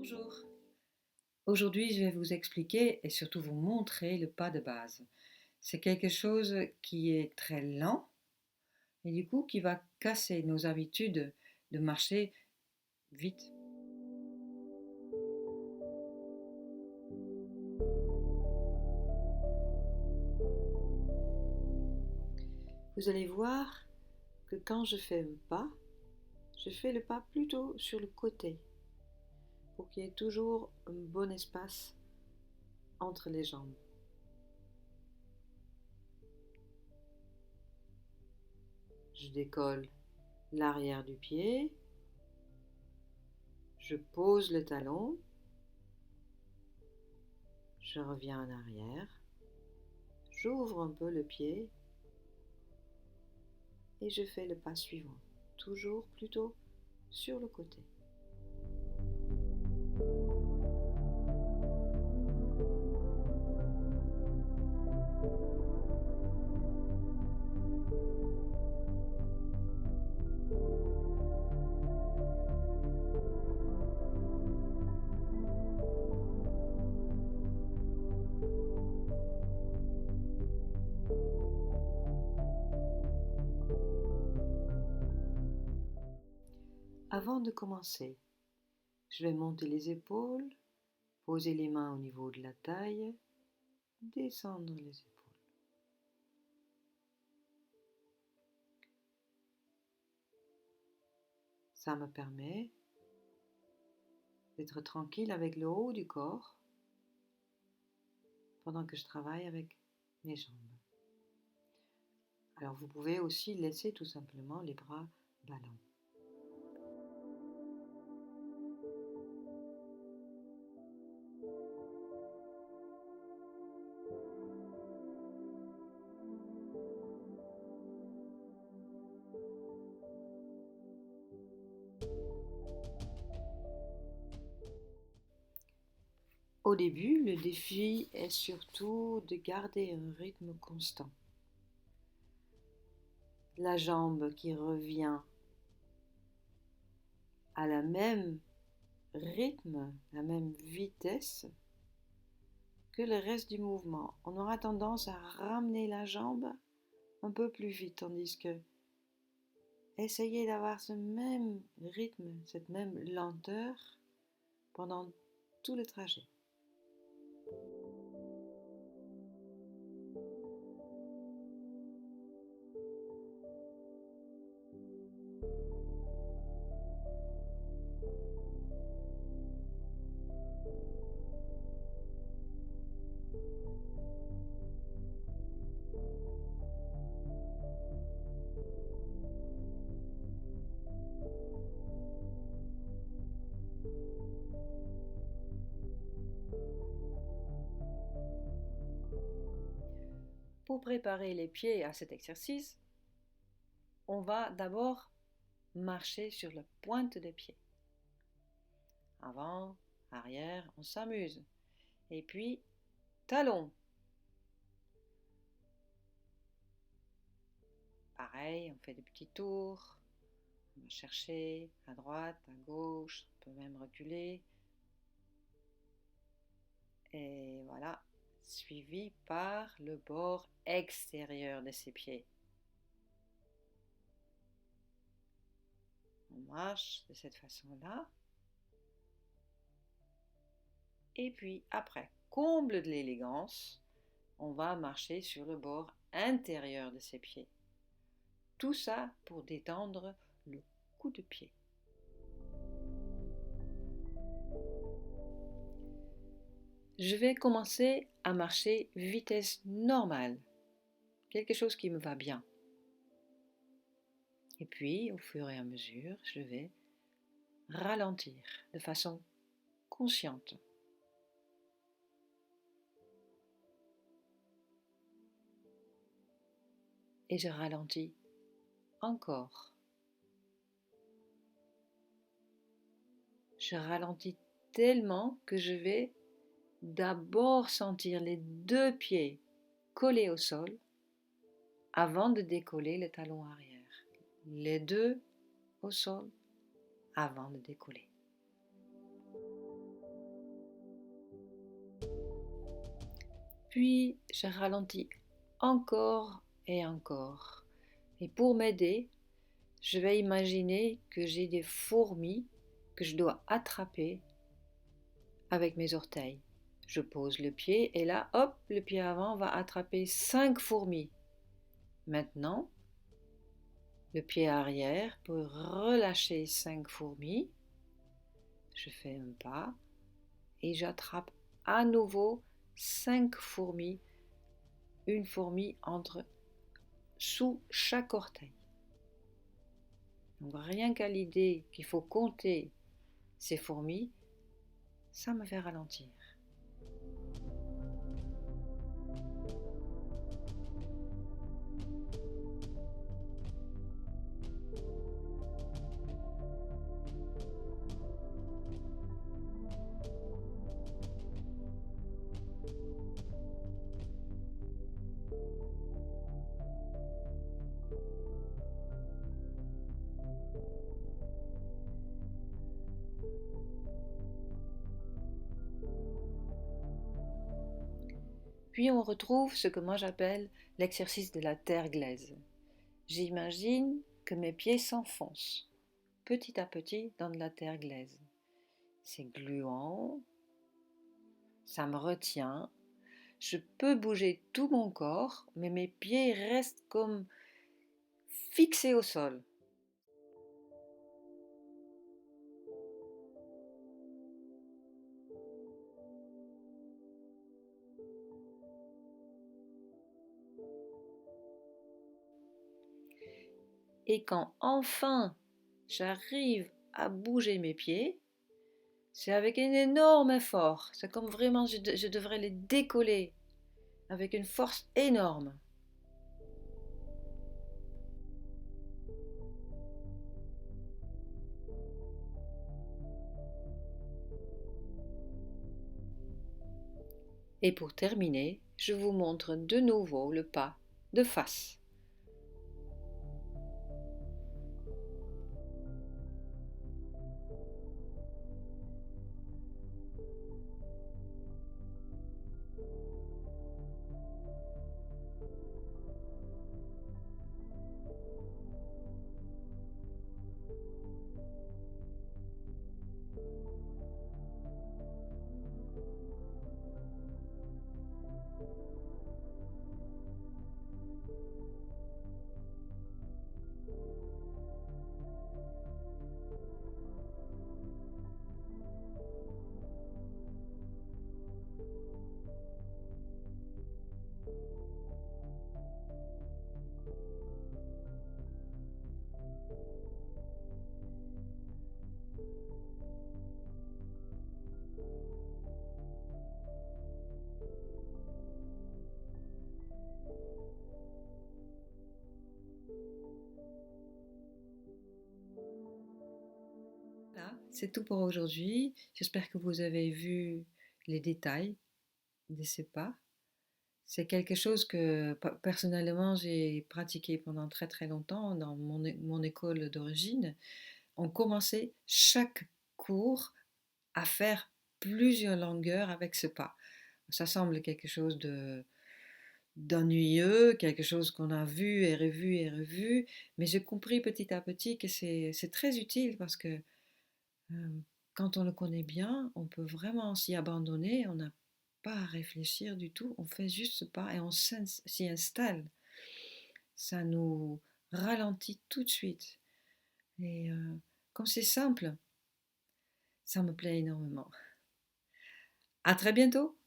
Bonjour. Aujourd'hui, je vais vous expliquer et surtout vous montrer le pas de base. C'est quelque chose qui est très lent et du coup qui va casser nos habitudes de marcher vite. Vous allez voir que quand je fais un pas, je fais le pas plutôt sur le côté pour qu'il y ait toujours un bon espace entre les jambes. Je décolle l'arrière du pied, je pose le talon, je reviens en arrière, j'ouvre un peu le pied et je fais le pas suivant, toujours plutôt sur le côté. Avant de commencer, je vais monter les épaules, poser les mains au niveau de la taille, descendre les épaules. Ça me permet d'être tranquille avec le haut du corps pendant que je travaille avec mes jambes. Alors vous pouvez aussi laisser tout simplement les bras ballants. Au début, le défi est surtout de garder un rythme constant. La jambe qui revient à la même rythme, la même vitesse que le reste du mouvement. On aura tendance à ramener la jambe un peu plus vite, tandis que essayez d'avoir ce même rythme, cette même lenteur pendant tout le trajet. Pour préparer les pieds à cet exercice, on va d'abord marcher sur la pointe des pieds. Avant, arrière, on s'amuse. Et puis, talons. Pareil, on fait des petits tours. On va chercher à droite, à gauche, on peut même reculer. Et voilà, suivi par le bord extérieur de ses pieds. On marche de cette façon-là. Et puis après, comble de l'élégance, on va marcher sur le bord intérieur de ses pieds. Tout ça pour détendre le coup de pied. Je vais commencer à marcher vitesse normale, quelque chose qui me va bien. Et puis, au fur et à mesure, je vais ralentir de façon consciente. Et je ralentis encore. Je ralentis tellement que je vais d'abord sentir les deux pieds collés au sol avant de décoller le talon arrière. Les deux au sol avant de décoller. Puis je ralentis encore et encore. Et pour m'aider, je vais imaginer que j'ai des fourmis que je dois attraper avec mes orteils. Je pose le pied et là, hop, le pied avant va attraper 5 fourmis. Maintenant, le pied arrière pour relâcher 5 fourmis. Je fais un pas et j'attrape à nouveau 5 fourmis, une fourmi entre sous chaque orteil. Donc rien qu'à l'idée qu'il faut compter ces fourmis, ça me fait ralentir. Puis on retrouve ce que moi j'appelle l'exercice de la terre glaise. J'imagine que mes pieds s'enfoncent petit à petit dans de la terre glaise. C'est gluant, ça me retient. Je peux bouger tout mon corps, mais mes pieds restent comme fixés au sol. Et quand enfin j'arrive à bouger mes pieds, c'est avec un énorme effort. C'est comme vraiment je devrais les décoller avec une force énorme. Et pour terminer, je vous montre de nouveau le pas de face. Voilà, c'est tout pour aujourd'hui. J'espère que vous avez vu les détails de ces pas. C'est quelque chose que personnellement j'ai pratiqué pendant très très longtemps dans mon école d'origine. On commençait chaque cours à faire plusieurs longueurs avec ce pas. Ça semble quelque chose d'ennuyeux, quelque chose qu'on a vu et revu, mais j'ai compris petit à petit que c'est très utile parce que quand on le connaît bien, on peut vraiment s'y abandonner, on n'a pas à réfléchir du tout, on fait juste ce pas et on s'y installe. Ça nous ralentit tout de suite. Et comme c'est simple, ça me plaît énormément. À très bientôt!